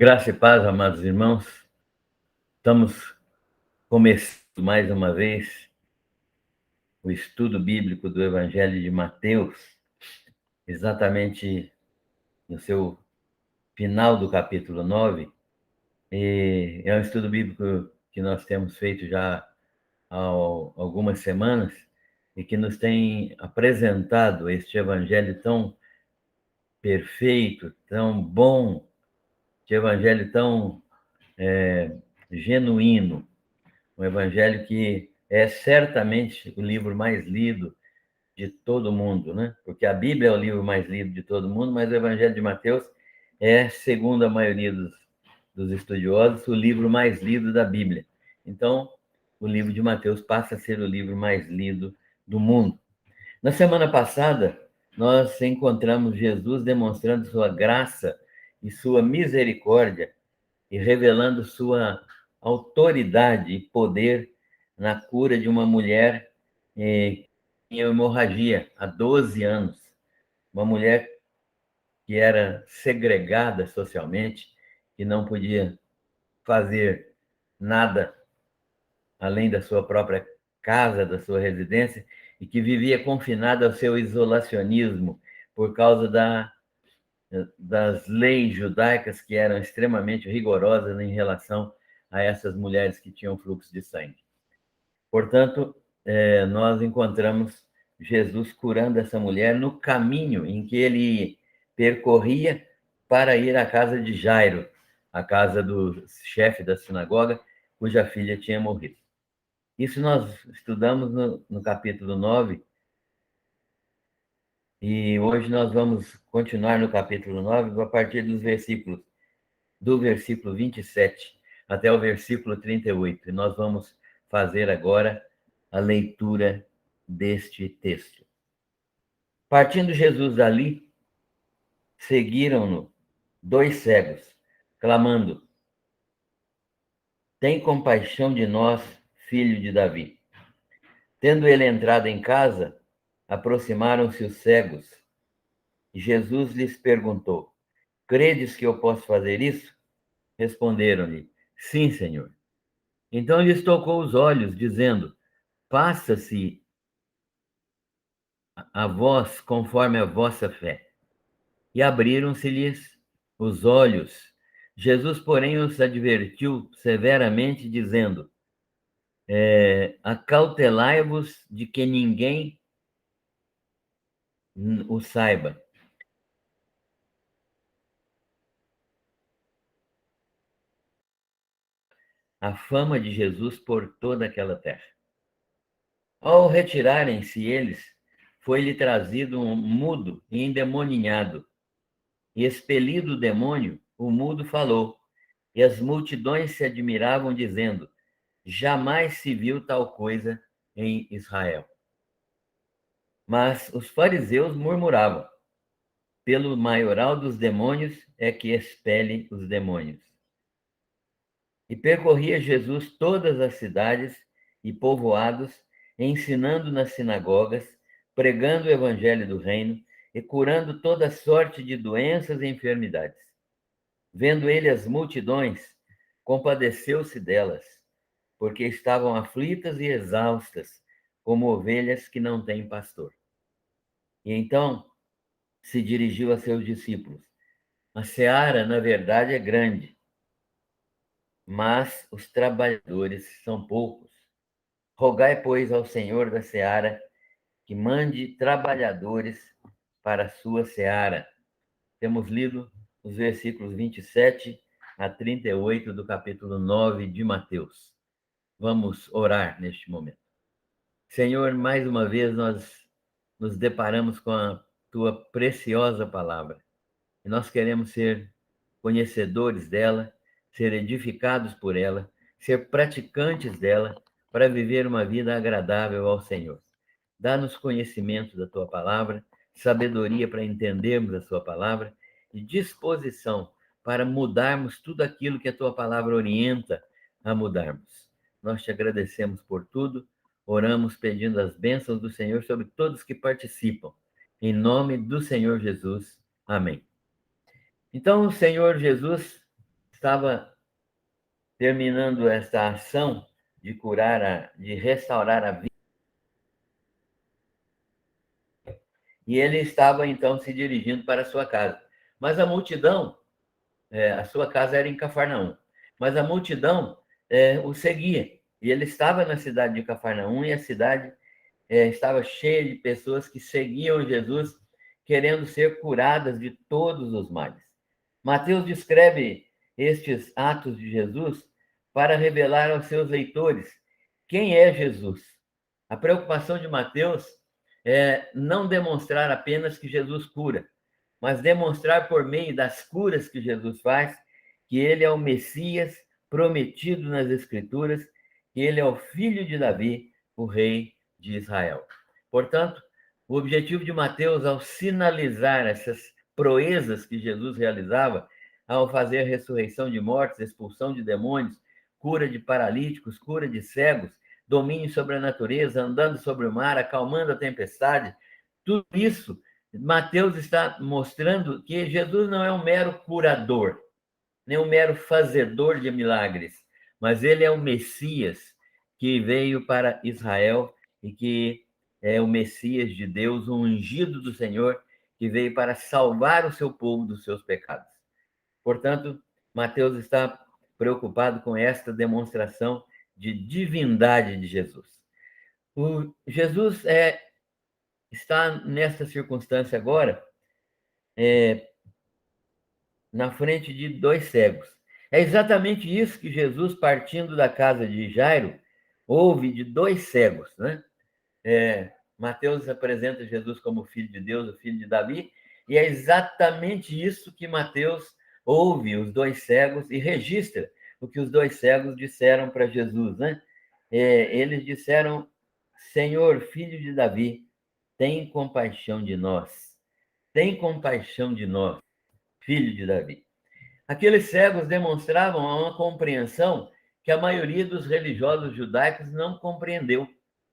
Graça e paz, amados irmãos. Estamos começando mais uma vez o estudo bíblico do Evangelho de Mateus, exatamente no seu final do capítulo 9. E é um estudo bíblico que nós temos feito já há algumas semanas e que nos tem apresentado este Evangelho tão perfeito, tão bom, este Evangelho tão genuíno. Um evangelho que é certamente o livro mais lido de todo mundo, né? Porque a Bíblia é o livro mais lido de todo mundo, mas o Evangelho de Mateus é, segundo a maioria dos estudiosos, o livro mais lido da Bíblia. Então, o livro de Mateus passa a ser o livro mais lido do mundo. Na semana passada, nós encontramos Jesus demonstrando sua graça e sua misericórdia e revelando sua autoridade e poder na cura de uma mulher que tinha hemorragia há 12 anos. Uma mulher que era segregada socialmente, que não podia fazer nada além da sua própria casa, da sua residência, e que vivia confinada ao seu isolacionismo por causa das leis judaicas que eram extremamente rigorosas em relação a essas mulheres que tinham fluxo de sangue. Portanto, nós encontramos Jesus curando essa mulher no caminho em que ele percorria para ir à casa de Jairo, a casa do chefe da sinagoga, cuja filha tinha morrido. Isso nós estudamos no capítulo 9, e hoje nós vamos continuar no capítulo 9, a partir do versículo 27 até o versículo 38. E nós vamos fazer agora a leitura deste texto. Partindo Jesus dali, seguiram-no 2 cegos, clamando: tem compaixão de nós, filho de Davi. Tendo ele entrado em casa, aproximaram-se os cegos. E Jesus lhes perguntou: credes que eu posso fazer isso? Responderam-lhe: sim, Senhor. Então lhes tocou os olhos, dizendo: faça-se a vós conforme a vossa fé. E abriram-se-lhes os olhos. Jesus, porém, os advertiu severamente, dizendo: acautelai-vos de que ninguém o saiba. A fama de Jesus por toda aquela terra. Ao retirarem-se eles, foi-lhe trazido um mudo e endemoninhado. E expelido o demônio, o mudo falou. E as multidões se admiravam, dizendo: jamais se viu tal coisa em Israel. Mas os fariseus murmuravam: pelo maioral dos demônios é que expele os demônios. E percorria Jesus todas as cidades e povoados, ensinando nas sinagogas, pregando o evangelho do reino e curando toda sorte de doenças e enfermidades. Vendo ele as multidões, compadeceu-se delas, porque estavam aflitas e exaustas, como ovelhas que não têm pastor. E então se dirigiu a seus discípulos: a seara, na verdade, é grande, mas os trabalhadores são poucos. Rogai, pois, ao Senhor da seara que mande trabalhadores para a sua seara. Temos lido os versículos 27 a 38 do capítulo 9 de Mateus. Vamos orar neste momento. Senhor, mais uma vez nós nos deparamos com a tua preciosa palavra. E nós queremos ser conhecedores dela, ser edificados por ela, ser praticantes dela, para viver uma vida agradável ao Senhor. Dá-nos conhecimento da tua palavra, sabedoria para entendermos a sua palavra e disposição para mudarmos tudo aquilo que a tua palavra orienta a mudarmos. Nós te agradecemos por tudo, oramos pedindo as bênçãos do Senhor sobre todos que participam. Em nome do Senhor Jesus. Amém. Então, o Senhor Jesus estava terminando esta ação de curar, de restaurar a vida. E ele estava, então, se dirigindo para a sua casa. Mas a multidão, a sua casa era em Cafarnaum, mas a multidão o seguia. E ele estava na cidade de Cafarnaum e a cidade estava cheia de pessoas que seguiam Jesus, querendo ser curadas de todos os males. Mateus descreve estes atos de Jesus para revelar aos seus leitores quem é Jesus. A preocupação de Mateus é não demonstrar apenas que Jesus cura, mas demonstrar por meio das curas que Jesus faz que ele é o Messias prometido nas Escrituras, que ele é o filho de Davi, o rei de Israel. Portanto, o objetivo de Mateus, ao sinalizar essas proezas que Jesus realizava, ao fazer ressurreição de mortos, expulsão de demônios, cura de paralíticos, cura de cegos, domínio sobre a natureza, andando sobre o mar, acalmando a tempestade, tudo isso, Mateus está mostrando que Jesus não é um mero curador, nem um mero fazedor de milagres, mas ele é o Messias que veio para Israel e que é o Messias de Deus, o ungido do Senhor, que veio para salvar o seu povo dos seus pecados. Portanto, Mateus está preocupado com esta demonstração de divindade de Jesus. Jesus está nesta circunstância agora, na frente de dois cegos. É exatamente isso que Jesus, partindo da casa de Jairo, ouve de dois cegos, né? Mateus apresenta Jesus como filho de Deus, o filho de Davi, e é exatamente isso que Mateus ouve, os dois cegos, e registra o que os dois cegos disseram para Jesus, né? Eles disseram: Senhor, filho de Davi, tem compaixão de nós. Tem compaixão de nós, filho de Davi. Aqueles cegos demonstravam uma compreensão que a maioria dos religiosos judaicos não compreendeu.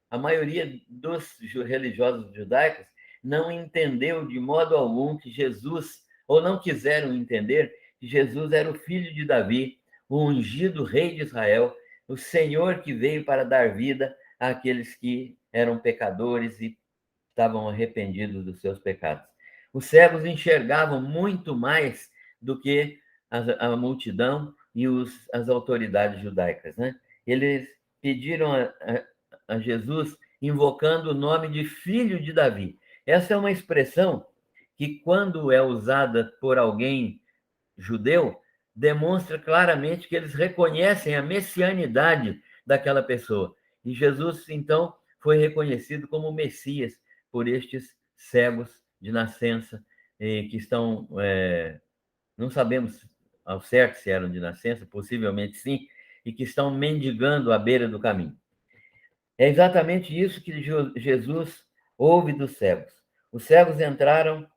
A maioria dos religiosos judaicos não entendeu de modo algum que Jesus, ou não quiseram entender que Jesus era o filho de Davi, o ungido rei de Israel, o Senhor que veio para dar vida àqueles que eram pecadores e estavam arrependidos dos seus pecados. Os cegos enxergavam muito mais do que a multidão e as autoridades judaicas, né? Eles pediram a Jesus invocando o nome de filho de Davi. Essa é uma expressão que, quando é usada por alguém judeu, demonstra claramente que eles reconhecem a messianidade daquela pessoa. E Jesus, então, foi reconhecido como Messias por estes cegos de nascença, que estão, não sabemos ao certo se eram de nascença, possivelmente sim, e que estão mendigando à beira do caminho. É exatamente isso que Jesus ouve dos cegos. Os cegos entraram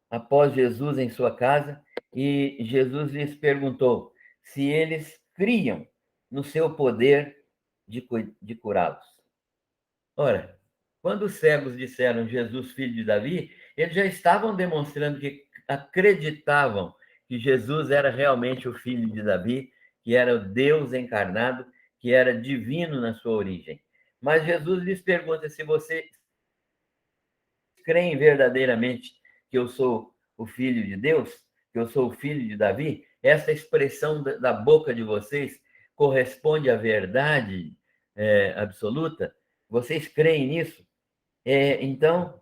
após Jesus em sua casa e Jesus lhes perguntou se eles criam no seu poder de curá-los. Ora, quando os cegos disseram Jesus, filho de Davi, eles já estavam demonstrando que acreditavam que Jesus era realmente o filho de Davi, que era o Deus encarnado, que era divino na sua origem. Mas Jesus lhes pergunta se vocês creem verdadeiramente que eu sou o filho de Deus, que eu sou o filho de Davi. Essa expressão da boca de vocês corresponde à verdade absoluta? Vocês creem nisso? Então,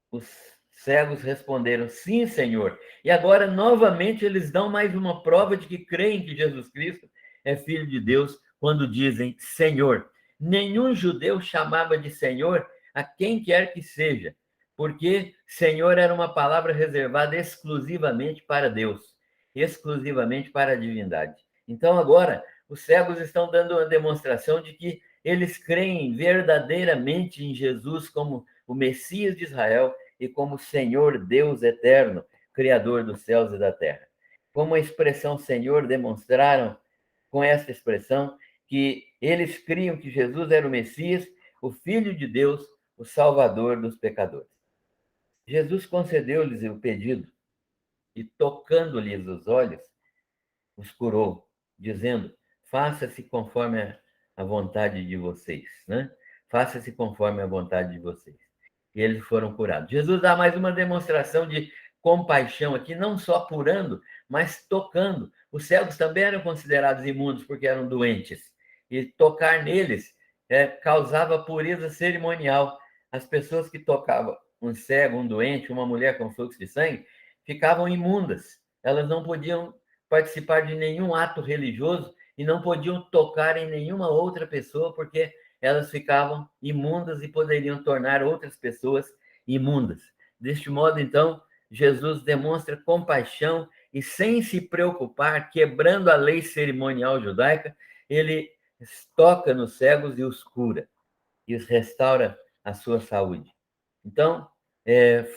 os cegos responderam: sim, Senhor. E agora, novamente, eles dão mais uma prova de que creem que Jesus Cristo é filho de Deus, quando dizem Senhor. Nenhum judeu chamava de Senhor a quem quer que seja, porque Senhor era uma palavra reservada exclusivamente para Deus, exclusivamente para a divindade. Então, agora, os cegos estão dando uma demonstração de que eles creem verdadeiramente em Jesus como o Messias de Israel e como Senhor Deus eterno, Criador dos céus e da terra. Como a expressão Senhor demonstraram com essa expressão que eles criam que Jesus era o Messias, o Filho de Deus, o Salvador dos pecadores. Jesus concedeu-lhes o pedido e, tocando-lhes os olhos, os curou, dizendo: faça-se conforme a vontade de vocês, né? Faça-se conforme a vontade de vocês. E eles foram curados. Jesus dá mais uma demonstração de compaixão aqui, não só curando, mas tocando. Os cegos também eram considerados imundos porque eram doentes. E tocar neles causava pureza cerimonial. As pessoas que tocavam um cego, um doente, uma mulher com fluxo de sangue, ficavam imundas. Elas não podiam participar de nenhum ato religioso e não podiam tocar em nenhuma outra pessoa, porque elas ficavam imundas e poderiam tornar outras pessoas imundas. Deste modo, então, Jesus demonstra compaixão e, sem se preocupar, quebrando a lei cerimonial judaica, ele toca nos cegos e os cura, e os restaura a sua saúde. Então,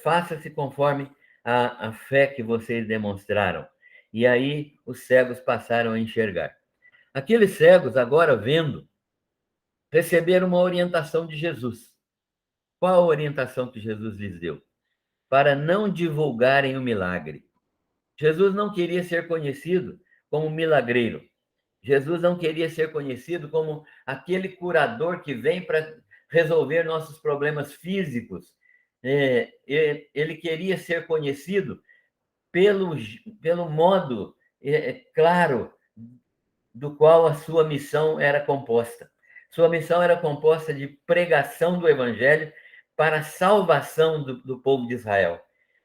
faça-se conforme a fé que vocês demonstraram. E aí os cegos passaram a enxergar. Aqueles cegos, agora vendo, receberam uma orientação de Jesus. Qual a orientação que Jesus lhes deu? Para não divulgarem o milagre. Jesus não queria ser conhecido como milagreiro. Jesus não queria ser conhecido como aquele curador que vem para resolver nossos problemas físicos. Ele queria ser conhecido pelo modo claro do qual a sua missão era composta. Sua missão era composta de pregação do evangelho para a salvação do povo de Israel.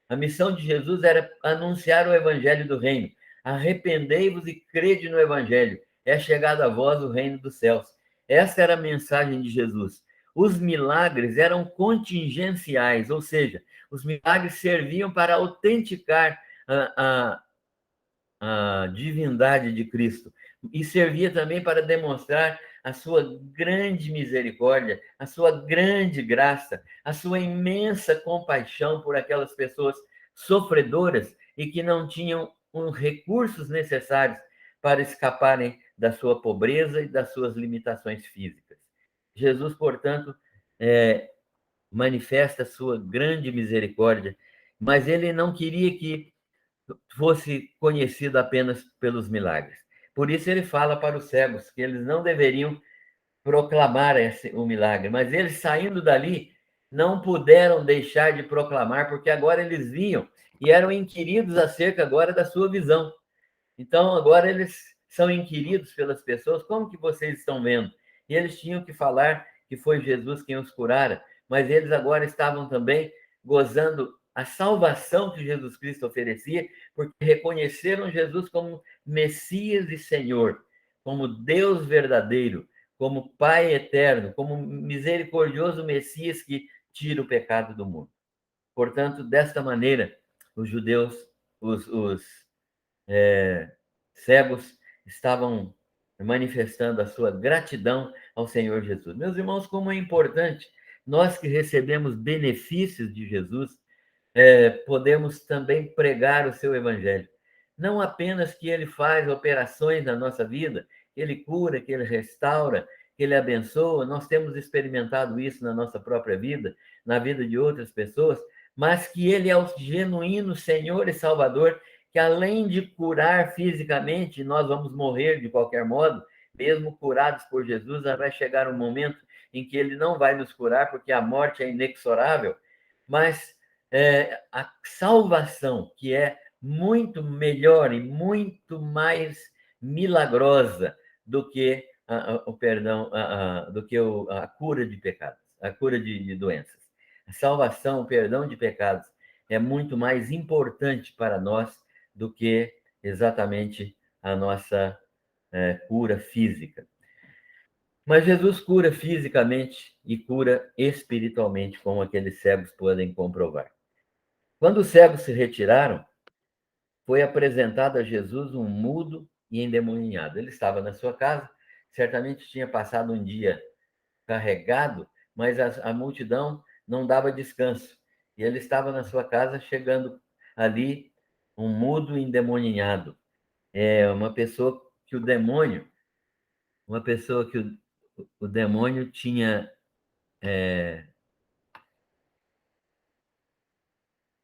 A missão de Jesus era anunciar o evangelho do reino. Arrependei-vos e crede no evangelho. É chegado a vós o reino dos céus. Essa era a mensagem de Jesus. Os milagres eram contingenciais, ou seja, os milagres serviam para autenticar a divindade de Cristo e servia também para demonstrar a sua grande misericórdia, a sua grande graça, a sua imensa compaixão por aquelas pessoas sofredoras e que não tinham os recursos necessários para escaparem da sua pobreza e das suas limitações físicas. Jesus, portanto, manifesta a sua grande misericórdia, mas ele não queria que fosse conhecido apenas pelos milagres. Por isso ele fala para os cegos que eles não deveriam proclamar o milagre, mas eles saindo dali não puderam deixar de proclamar, porque agora eles viam e eram inquiridos acerca agora da sua visão. Então agora eles são inquiridos pelas pessoas: como que vocês estão vendo? E eles tinham que falar que foi Jesus quem os curara, mas eles agora estavam também gozando a salvação que Jesus Cristo oferecia, porque reconheceram Jesus como Messias e Senhor, como Deus verdadeiro, como Pai eterno, como misericordioso Messias que tira o pecado do mundo. Portanto, desta maneira, os judeus, os cegos, estavam manifestando a sua gratidão ao Senhor Jesus. Meus irmãos, como é importante nós que recebemos benefícios de Jesus, podemos também pregar o seu evangelho. Não apenas que ele faz operações na nossa vida, que ele cura, que ele restaura, que ele abençoa, nós temos experimentado isso na nossa própria vida, na vida de outras pessoas, mas que ele é o genuíno Senhor e Salvador, que além de curar fisicamente, nós vamos morrer de qualquer modo, mesmo curados por Jesus, vai chegar um momento em que ele não vai nos curar, porque a morte é inexorável, mas a salvação, que é muito melhor e muito mais milagrosa do que o perdão, do que a cura de pecados, a cura de doenças. A salvação, o perdão de pecados é muito mais importante para nós do que exatamente a nossa cura física. Mas Jesus cura fisicamente e cura espiritualmente, como aqueles cegos podem comprovar. Quando os cegos se retiraram, foi apresentado a Jesus um mudo e endemoniado. Ele estava na sua casa, certamente tinha passado um dia carregado, mas a multidão não dava descanso. E ele estava na sua casa, chegando ali um mudo e endemoniado. Uma pessoa que o demônio, uma pessoa que o demônio tinha,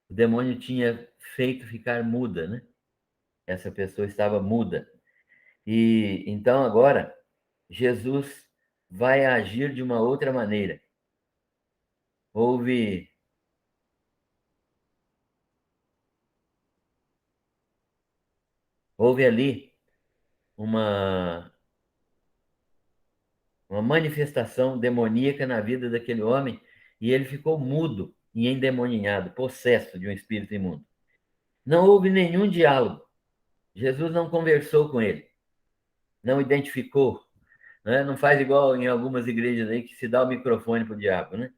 o demônio tinha feito ficar muda, né? Essa pessoa estava muda. E então agora Jesus vai agir de uma outra maneira. Houve ali uma manifestação demoníaca na vida daquele homem e ele ficou mudo e endemoninhado, possesso de um espírito imundo. Não houve nenhum diálogo. Jesus não conversou com ele, não identificou, né? Não faz igual em algumas igrejas aí que se dá o microfone para o diabo, né?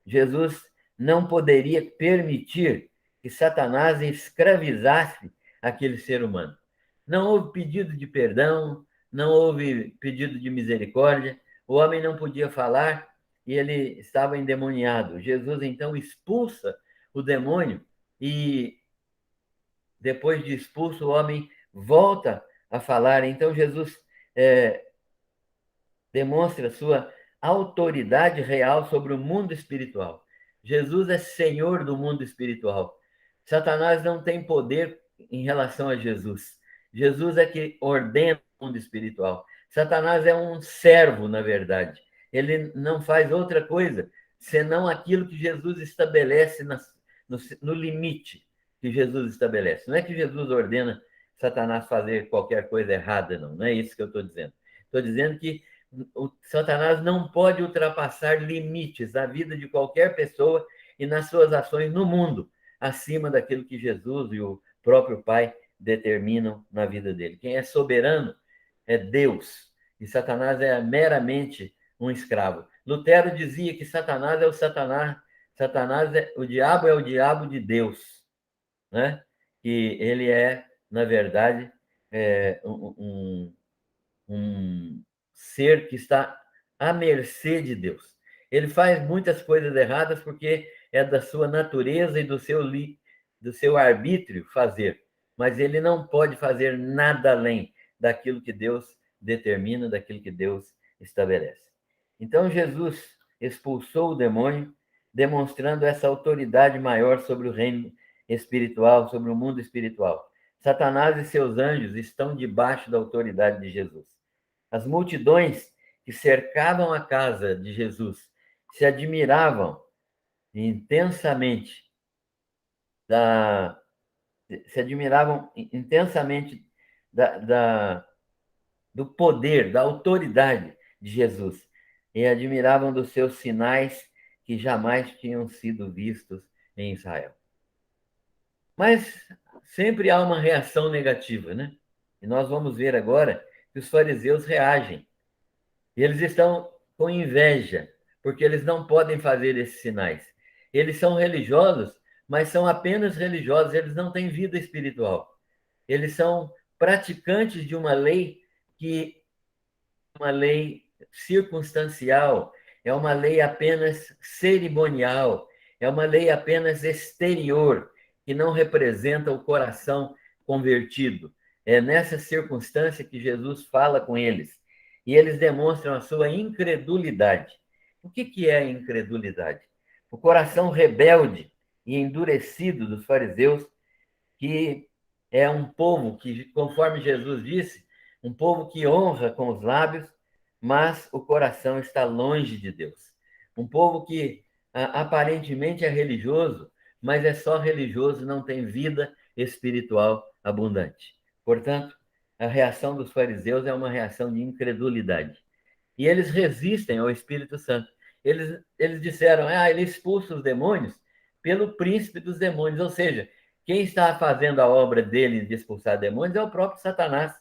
Jesus não poderia permitir que Satanás escravizasse aquele ser humano. Não houve pedido de perdão, não houve pedido de misericórdia, o homem não podia falar e ele estava endemoniado. Jesus então expulsa o demônio e depois de expulso o homem volta a falar. Então Jesus demonstra sua autoridade real sobre o mundo espiritual. Jesus é senhor do mundo espiritual. Satanás não tem poder em relação a Jesus. Jesus é que ordena o mundo espiritual. Satanás é um servo, na verdade. Ele não faz outra coisa senão aquilo que Jesus estabelece no limite que Jesus estabelece. Não é que Jesus ordena Satanás fazer qualquer coisa errada, não. Não é isso que eu estou dizendo. Estou dizendo que o Satanás não pode ultrapassar limites na vida de qualquer pessoa e nas suas ações no mundo, acima daquilo que Jesus e o próprio Pai determinam na vida dele. Quem é soberano é Deus, e Satanás é meramente um escravo. Lutero dizia que Satanás é o Satanás, o diabo é o diabo de Deus, né? Que ele é, na verdade, um ser que está à mercê de Deus. Ele faz muitas coisas erradas porque é da sua natureza e do seu arbítrio fazer, mas ele não pode fazer nada além daquilo que Deus determina, daquilo que Deus estabelece. Então Jesus expulsou o demônio, demonstrando essa autoridade maior sobre o reino espiritual, sobre o mundo espiritual. Satanás e seus anjos estão debaixo da autoridade de Jesus. As multidões que cercavam a casa de Jesus se admiravam intensamente da, do poder, da autoridade de Jesus e admiravam dos seus sinais que jamais tinham sido vistos em Israel. Mas sempre há uma reação negativa, né? E nós vamos ver agora que os fariseus reagem. E eles estão com inveja, porque eles não podem fazer esses sinais. Eles são religiosos, mas são apenas religiosos, eles não têm vida espiritual. Eles são praticantes de que uma lei circunstancial, é uma lei apenas cerimonial, é uma lei apenas exterior, que não representa o coração convertido. É nessa circunstância que Jesus fala com eles. E eles demonstram a sua incredulidade. O que é a incredulidade? O coração rebelde e endurecido dos fariseus, que é um povo que, conforme Jesus disse, um povo que honra com os lábios, mas o coração está longe de Deus. Um povo que aparentemente é religioso, mas é só religioso, não tem vida espiritual abundante. Portanto, a reação dos fariseus é uma reação de incredulidade. E eles resistem ao Espírito Santo. Eles disseram, ele expulsa os demônios pelo príncipe dos demônios, ou seja, quem está fazendo a obra dele de expulsar demônios é o próprio Satanás.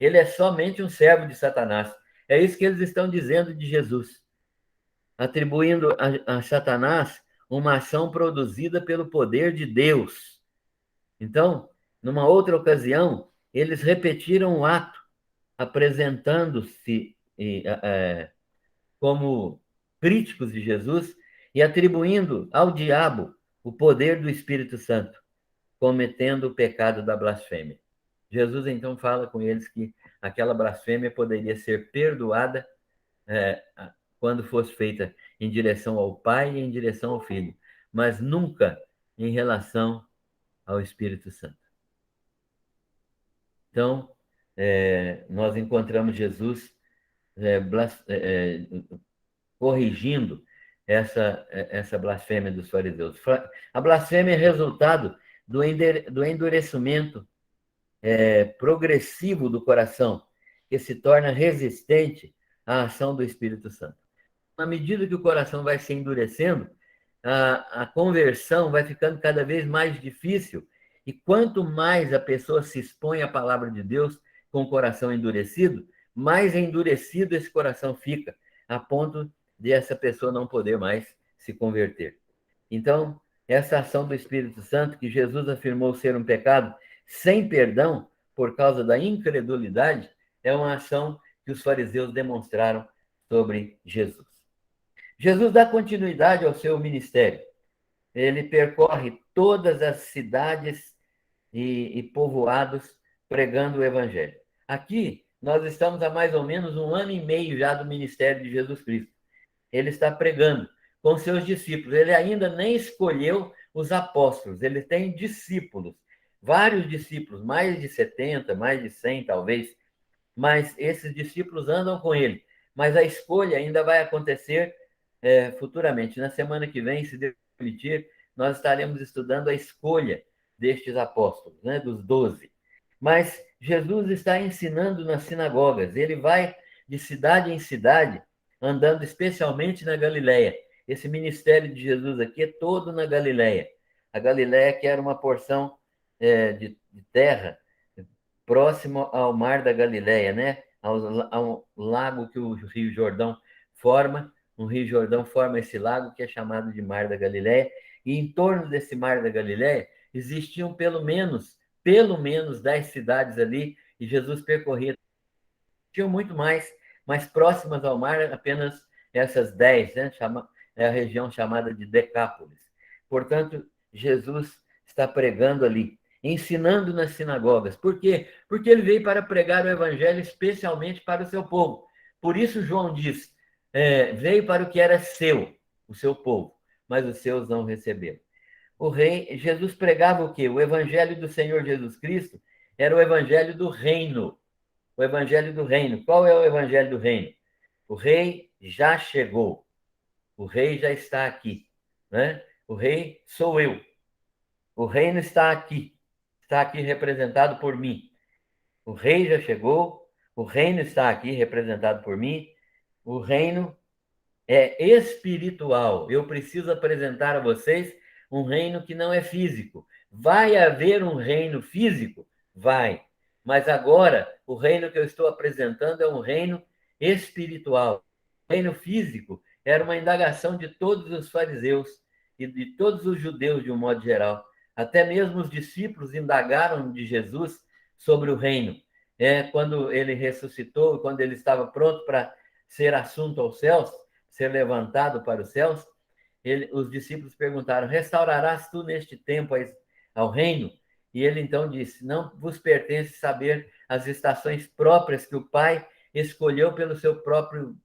Ele é somente um servo de Satanás. É isso que eles estão dizendo de Jesus, atribuindo a Satanás uma ação produzida pelo poder de Deus. Então, numa outra ocasião, eles repetiram o ato, apresentando-se como críticos de Jesus e atribuindo ao diabo o poder do Espírito Santo, cometendo o pecado da blasfêmia. Jesus então fala com eles que aquela blasfêmia poderia ser perdoada quando fosse feita em direção ao Pai e em direção ao Filho, mas nunca em relação ao Espírito Santo. Então, nós encontramos Jesus corrigindo essa blasfêmia dos fariseus. A blasfêmia é resultado do endurecimento progressivo do coração, que se torna resistente à ação do Espírito Santo. À medida que o coração vai se endurecendo, a conversão vai ficando cada vez mais difícil, e quanto mais a pessoa se expõe à palavra de Deus com o coração endurecido, mais endurecido esse coração fica, a ponto de essa pessoa não poder mais se converter. Então, essa ação do Espírito Santo, que Jesus afirmou ser um pecado sem perdão por causa da incredulidade, é uma ação que os fariseus demonstraram sobre Jesus. Jesus dá continuidade ao seu ministério. Ele percorre todas as cidades e povoados pregando o evangelho. Aqui, nós estamos há mais ou menos 1 ano e meio já do ministério de Jesus Cristo. Ele está pregando com seus discípulos. Ele ainda nem escolheu os apóstolos. Ele tem discípulos, vários discípulos, mais de 70, mais de 100 talvez, mas esses discípulos andam com ele. Mas a escolha ainda vai acontecer futuramente. Na semana que vem, se Deus permitir, nós estaremos estudando a escolha destes apóstolos, né, dos 12. Mas Jesus está ensinando nas sinagogas. Ele vai de cidade em cidade, andando especialmente na Galileia. Esse ministério de Jesus aqui é todo na Galileia. A Galileia, que era uma porção de terra próximo ao mar da Galileia, né? Ao lago que o Rio Jordão forma. O Rio Jordão forma esse lago que é chamado de Mar da Galileia. E em torno desse Mar da Galileia existiam pelo menos 10 cidades ali, e Jesus percorria. Tinham muito mais, mas próximas ao mar, apenas essas 10, né? É a região chamada de Decápolis. Portanto, Jesus está pregando ali, ensinando nas sinagogas. Por quê? Porque ele veio para pregar o evangelho especialmente para o seu povo. Por isso João diz, veio para o que era seu, o seu povo, mas os seus não receberam. Jesus pregava o quê? O evangelho do Senhor Jesus Cristo era o evangelho do reino. O evangelho do reino. Qual é o evangelho do reino? O rei já chegou. O rei já está aqui, né? O rei sou eu. O reino está aqui representado por mim. O rei já chegou, o reino está aqui representado por mim. O reino é espiritual. Eu preciso apresentar a vocês um reino que não é físico. Vai haver um reino físico? Vai. Mas agora, o reino que eu estou apresentando é um reino espiritual. O reino físico era uma indagação de todos os fariseus e de todos os judeus, de um modo geral. Até mesmo os discípulos indagaram de Jesus sobre o reino. Quando ele ressuscitou, quando ele estava pronto para ser assunto aos céus, ser levantado para os céus, os discípulos perguntaram, restaurarás tu neste tempo ao reino? E ele então disse, não vos pertence saber as estações próprias que o Pai escolheu pelo seu próprio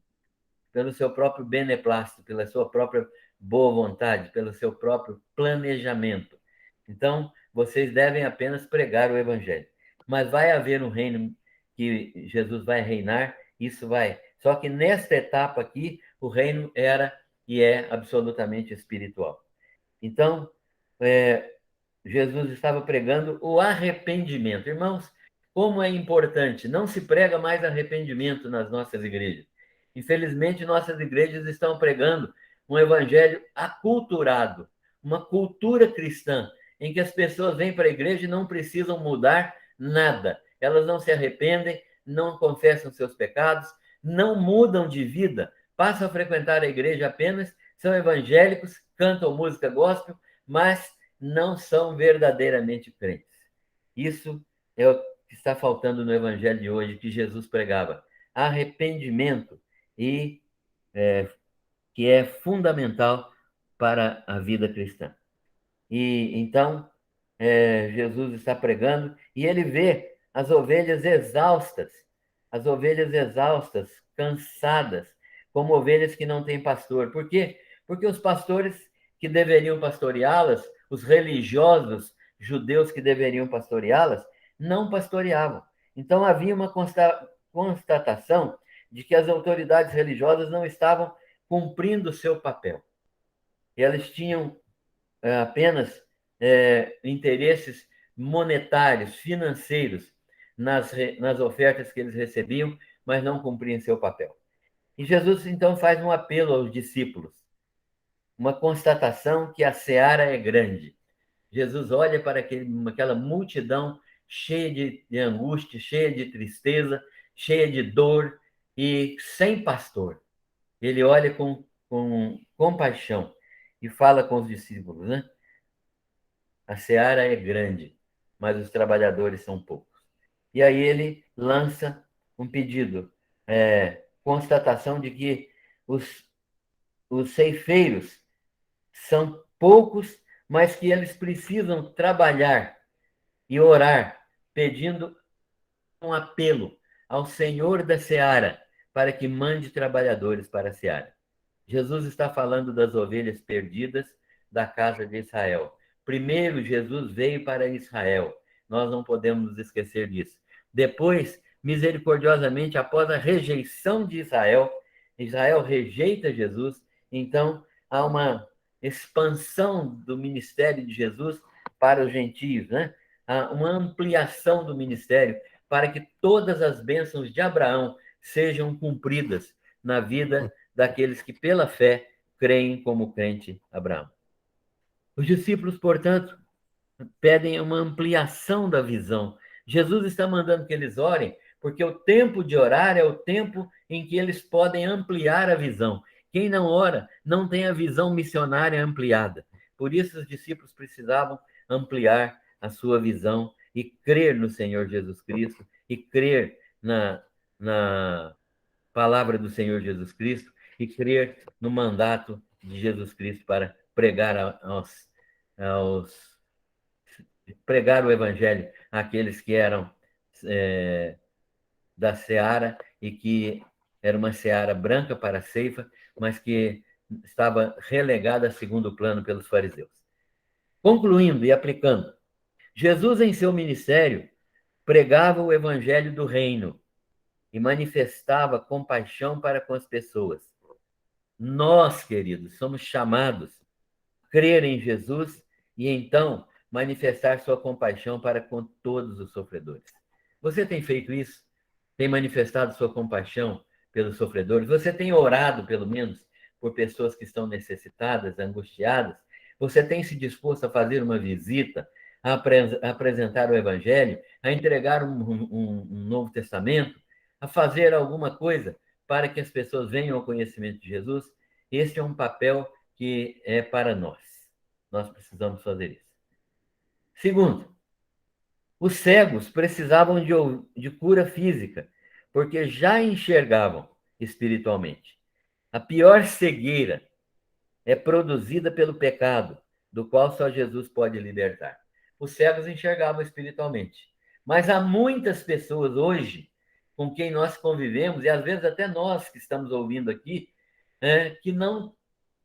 beneplácito, pela sua própria boa vontade, pelo seu próprio planejamento. Então, vocês devem apenas pregar o evangelho. Mas vai haver um reino que Jesus vai reinar, isso vai. Só que nesta etapa aqui, o reino era e é absolutamente espiritual. Então, Jesus estava pregando o arrependimento. Irmãos, como é importante, não se prega mais arrependimento nas nossas igrejas. Infelizmente, nossas igrejas estão pregando um evangelho aculturado, uma cultura cristã, em que as pessoas vêm para a igreja e não precisam mudar nada. Elas não se arrependem, não confessam seus pecados, não mudam de vida, passam a frequentar a igreja apenas, são evangélicos, cantam música gospel, mas não são verdadeiramente crentes. Isso é o que está faltando no evangelho de hoje, que Jesus pregava. Arrependimento, e que é fundamental para a vida cristã. E então, Jesus está pregando e ele vê as ovelhas exaustas, cansadas, como ovelhas que não têm pastor. Por quê? Porque os pastores que deveriam pastoreá-las, os religiosos, judeus que deveriam pastoreá-las não pastoreavam. Então havia uma constatação de que as autoridades religiosas não estavam cumprindo o seu papel. Elas tinham apenas interesses monetários, financeiros, nas ofertas que eles recebiam, mas não cumpriam seu papel. E Jesus, então, faz um apelo aos discípulos, uma constatação que a seara é grande. Jesus olha para aquela multidão cheia de angústia, cheia de tristeza, cheia de dor e sem pastor. Ele olha com compaixão e fala com os discípulos, né? A seara é grande, mas os trabalhadores são poucos. E aí ele lança um pedido, constatação de que os ceifeiros são poucos, mas que eles precisam trabalhar e orar, pedindo um apelo ao Senhor da seara para que mande trabalhadores para a seara. Jesus está falando das ovelhas perdidas da casa de Israel. Primeiro, Jesus veio para Israel. Nós não podemos nos esquecer disso. Depois, misericordiosamente, após a rejeição de Israel, Israel rejeita Jesus, então há uma expansão do ministério de Jesus para os gentios, né? Há uma ampliação do ministério para que todas as bênçãos de Abraão sejam cumpridas na vida daqueles que, pela fé, creem como crente Abraão. Os discípulos, portanto, pedem uma ampliação da visão. Jesus está mandando que eles orem, porque o tempo de orar é o tempo em que eles podem ampliar a visão. Quem não ora não tem a visão missionária ampliada. Por isso, os discípulos precisavam ampliar a sua visão e crer no Senhor Jesus Cristo e crer na palavra do Senhor Jesus Cristo e crer no mandato de Jesus Cristo para pregar pregar o evangelho àqueles que eram da seara e que era uma seara branca para a ceifa, mas que estava relegada a segundo plano pelos fariseus. Concluindo e aplicando, Jesus, em seu ministério, pregava o evangelho do reino e manifestava compaixão para com as pessoas. Nós, queridos, somos chamados a crer em Jesus e então manifestar sua compaixão para com todos os sofredores. Você tem feito isso? Tem manifestado sua compaixão pelos sofredores? Você tem orado, pelo menos, por pessoas que estão necessitadas, angustiadas? Você tem se disposto a fazer uma visita, a apresentar o Evangelho, a entregar um Novo Testamento, a fazer alguma coisa para que as pessoas venham ao conhecimento de Jesus? Este é um papel que é para nós. Nós precisamos fazer isso. Segundo, os cegos precisavam de cura física, porque já enxergavam espiritualmente. A pior cegueira é produzida pelo pecado, do qual só Jesus pode libertar. Os cegos enxergavam espiritualmente. Mas há muitas pessoas hoje com quem nós convivemos, e às vezes até nós que estamos ouvindo aqui, que não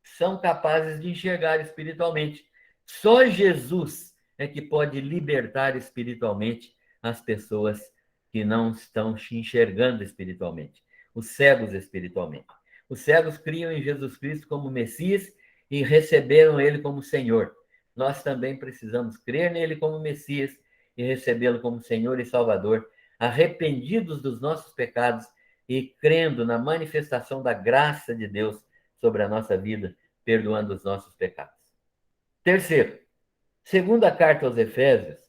são capazes de enxergar espiritualmente. Só Jesus é que pode libertar espiritualmente as pessoas que não estão se enxergando espiritualmente, os cegos espiritualmente. Os cegos criam em Jesus Cristo como Messias e receberam ele como Senhor. Nós também precisamos crer nele como Messias e recebê-lo como Senhor e Salvador, arrependidos dos nossos pecados e crendo na manifestação da graça de Deus sobre a nossa vida, perdoando os nossos pecados. Terceiro, segundo a carta aos Efésios,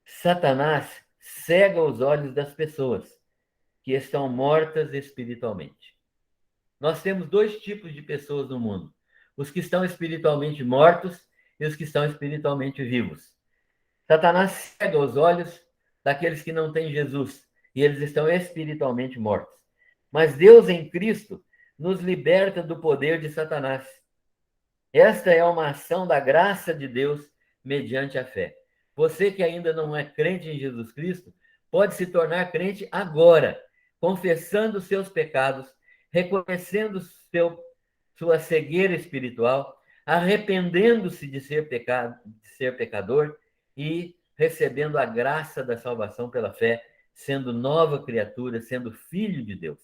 Satanás cega os olhos das pessoas que estão mortas espiritualmente. Nós temos dois tipos de pessoas no mundo: os que estão espiritualmente mortos e os que estão espiritualmente vivos. Satanás cega os olhos daqueles que não têm Jesus e eles estão espiritualmente mortos. Mas Deus em Cristo nos liberta do poder de Satanás. Esta é uma ação da graça de Deus mediante a fé. Você que ainda não é crente em Jesus Cristo, pode se tornar crente agora, confessando os seus pecados, reconhecendo sua cegueira espiritual, arrependendo-se de ser pecador e recebendo a graça da salvação pela fé, sendo nova criatura, sendo filho de Deus.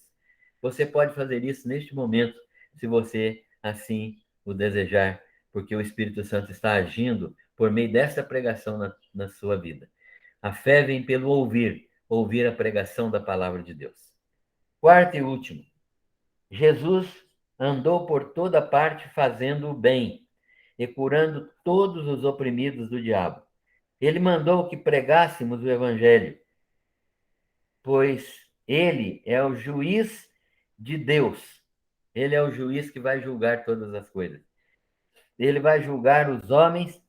Você pode fazer isso neste momento, se você assim o desejar, porque o Espírito Santo está agindo por meio dessa pregação na sua vida. A fé vem pelo ouvir, ouvir a pregação da palavra de Deus. Quarto e último, Jesus andou por toda parte fazendo o bem e curando todos os oprimidos do diabo. Ele mandou que pregássemos o evangelho, pois ele é o juiz de Deus. Ele é o juiz que vai julgar todas as coisas. Ele vai julgar os homens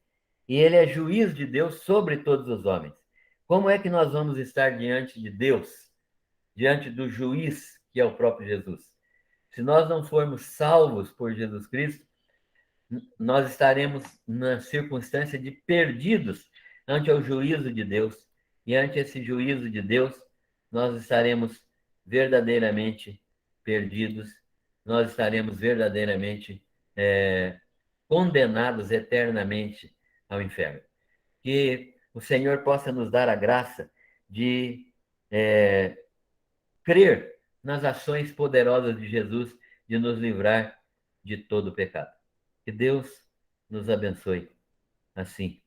e ele é juiz de Deus sobre todos os homens. Como é que nós vamos estar diante de Deus, diante do juiz, que é o próprio Jesus? Se nós não formos salvos por Jesus Cristo, nós estaremos na circunstância de perdidos ante o juízo de Deus. E ante esse juízo de Deus, nós estaremos verdadeiramente perdidos, nós estaremos verdadeiramente condenados eternamente ao inferno. Que o Senhor possa nos dar a graça de crer nas ações poderosas de Jesus de nos livrar de todo o pecado. Que Deus nos abençoe assim.